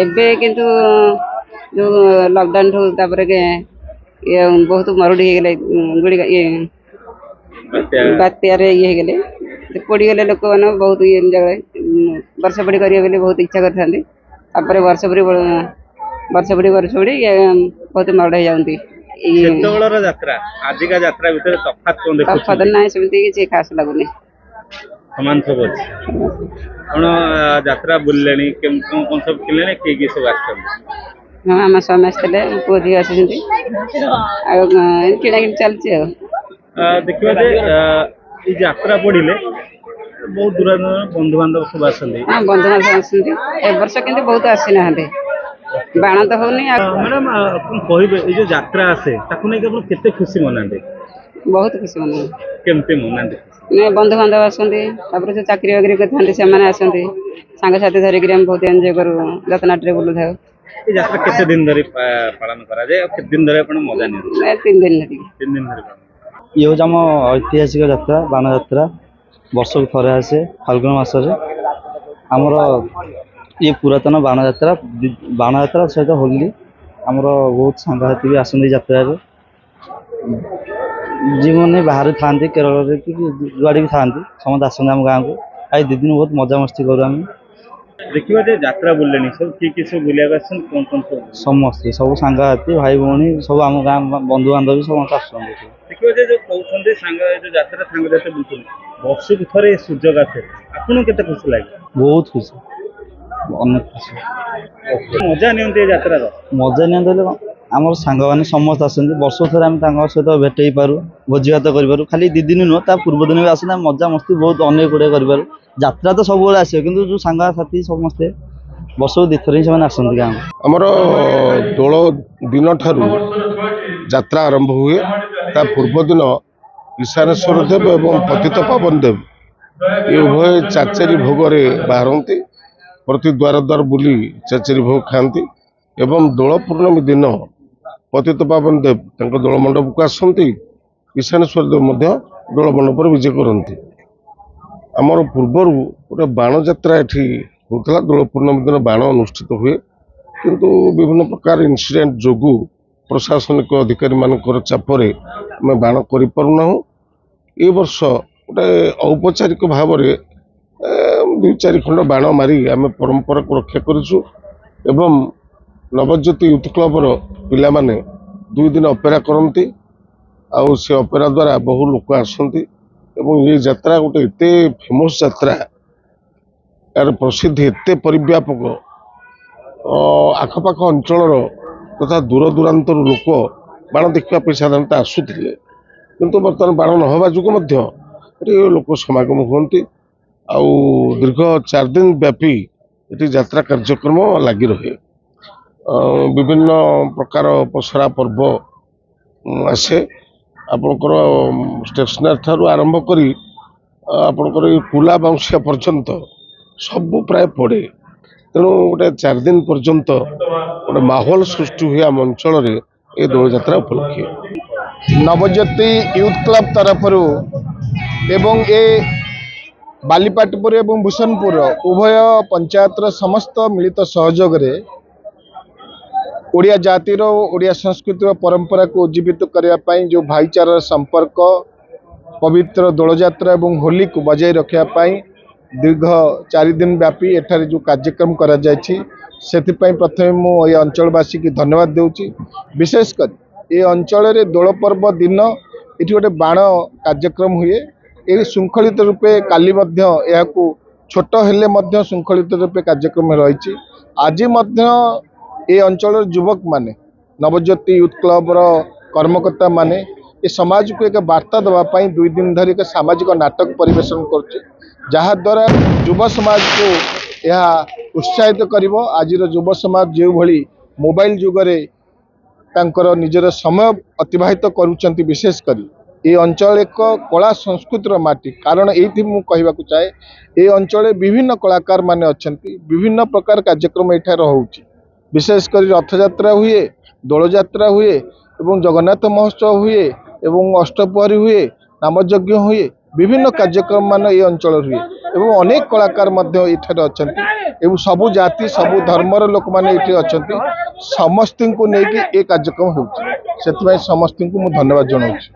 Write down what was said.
ଏବେ କିନ୍ତୁ जो लॉकडाउन ठू तापर के ये बहुत मरुड़ी हो गले गुड़ी ये बात्यार ये गले पड़ी गले लोक मैंने बहुत ये जगह वर्ष पड़ी करेंगे बहुत इच्छा करते वर्ष पड़ी बहुत मरुड़ हो जाती तफात ना सेमती किसी खास लगुनि समान सब अच्छे कौन यात्रा बुल्ले कौन सब किले किए सब हाँ आम स्वामी आसते पुओ झी आस किଣା कि चलती देखिए यात्रा पड़े बहुत दूर बंधु बांधव सब आसते हाँ बंधु बांधव आसती ए वर्ष कि बहुत आसी ना बाण तो होनी मैडम कहे ये जो यात्रा आसे नहीं खुशी मनाते बहुत खुशी मना केमती मनाते बंधु बांधव आसती जो चाकरी बाकरी करते आसती सांगसाथी धरिकी बहुत एंजॉय करूँ जतनाटे बुलू था यात्रा केते दिन धरी पालन करा जाए और केते दिन धरी आपण मजा नि 3 दिन धरी 3 दिन धरी ये हूँ आम ऐतिहासिक यात्रा बाण यात्रा वर्ष को थरे आसे फाल्गुन मासरे आमर ये पुरातन बाण यात्रा सहित होली आमर बहुत सांगसाथी भी आसती यात्रा जी मैंने बाहर था केरल कि जुआड़े भी था समस्त आसते आम गाँव को आई 2 दिन बहुत मजा मस्ती करूँ आम देखिए यात्रा बुल्ले सब किए सब बुलिया कौन कौन सब समस्ते सब सांगसाथी भाई भौणी सब आम गाँ बंधु बांधव समस्त आसते देखिए जो कहते जो यात्रा सांगसाथी बुलते वर्ष को थे सुजोग आसे आपको केते खुशी लगे बहुत खुशी अनेक खुशी मजा नि यात्रा मजा नहीं आम सांग मैंने समस्त आसती वर्ष थे आम सहित भेट हो पारू भोजी भात करूँ खाली 2 दिन नुह पूर्व दिन भी आसते मजा मस्ती बहुत अनेक गुड़े कर यात्रा तो सब आसे कि जो सांगसाथी समस्ते वर्ष को 2 थर ही आसती गाँव आमर दोल दिन ठारू यात्रा आरंभ हुए ता पूर्व दिन ईशानेश्वर देव एवं पतित पावन देव ये उभय चाचेरी भोग बाहरती प्रति द्वार द्वार बुली चाचेरी भोग खाती एवं दोल पूर्णमी दिन पतित पावन देव दोल मंडप को आसती ईशानेश्वर देव दोल मंडप विजय करती आमर पूर्वर गोटे बाण यात्रा ये होता दोल पूर्णमी दिन बाण अनुष्ठित हुए किंतु विभिन्न प्रकार इनसीडेंट जोगु प्रशासनिक अधिकारी मानकर चापरे आम बाण करना ये वर्ष गोटे औपचारिक भाव में 2-4 खंड बाण मारी आम परंपरा को रक्षा करूँ एवं नवज्योति यूथ क्लबर पिला माने 2 दिन अपेरा करती आउ से अपेरा द्वारा बहु लोक आसती एवं ये यात्रा गोटे एते फेमस यात्रा यार प्रसिद्धि एते परिव्यापक आखपाख अंचल तथा दूर दूरांतर लोक बाण देखा साधारणत आसुले किंतु बर्तमान बाण नहवा जो लोक समागम होती आउ दीर्घ 4 दिन व्यापी ये यात्रा कार्यक्रम लगी रहे विभिन्न प्रकार पसरा पर्व आसे आपणकर स्टेशनरी ठारू आरंभ करी आपणकर कुला बाउंसिया पर्यंत सब प्राय पड़े तेणु गोटे 4 दिन पर्यंत गोटे माहौल सृष्टि हुए आम अंचल ये दोल यात्रा उपलक्षे नवज्योति यूथ क्लब तरफ एवं ए बालीपाटपुर एवं भूषणपुर उभय पंचायतर समस्त मिलित सहयोग ओडिया जातिर ओडिया संस्कृतिर परंपरा को उज्जीवित करने जो भाईचारा संपर्क पवित्र दोल यात्रा एवं होली को बजाय रखापी दीर्घ 4 दिन व्यापी एठार जो कार्यक्रम करा जायछि सेथिपाई प्रथमे मु ये अंचलवासी की धन्यवाद देउछि विशेषकर ये अंचल दोल पर्व दिन ये गोटे बाण कार्यक्रम हुए ये श्रृंखलित रूपे काली छोट हेले श्रृंखलित रूपे कार्यक्रम रही आज ये अंचल युवक माने नवज्योति यूथ क्लब कर्मकर्ता माने ये समाज को एक वार्ता देवाई 2 दिन धरी एक सामाजिक नाटक परिवेशन करद्वारा युव समाज को यह उत्साहित करिवो। आज युव समाज जो भली मोबाइल जुगरे तांकर निजर समय अतिबाहित करुचंती विशेष करी ये अंचल एक कला संस्कृतिर माटी कारण ये मु कहबाकू चाहे ये अंचल विभिन्न कलाकार माने अछंती विभिन्न प्रकार कार्यक्रम एठार होउची विशेषकर रथयात्रा हुए दोल यात्रा हुए एवं जगन्नाथ महोत्सव हुए एवं अष्टप्रहरी हुए नामयज्ञ हुए विभिन्न कार्यक्रम मान ये अंचल हुए ଏବଂ ଅନେକ କଳାକାର ମଧ୍ୟ ଏଠାରେ ଅଛନ୍ତି ଏବଂ ସବୁ ଜାତି ସବୁ ଧର୍ମର ଲୋକମାନେ ଏଠି ଅଛନ୍ତି ସମସ୍ତଙ୍କୁ ନେଇକି ଏ କାର୍ଯ୍ୟକ୍ରମ ହେଉଛି ସେଥିପାଇଁ ସମସ୍ତଙ୍କୁ ମୁଁ ଧନ୍ୟବାଦ ଜଣାଉଛି।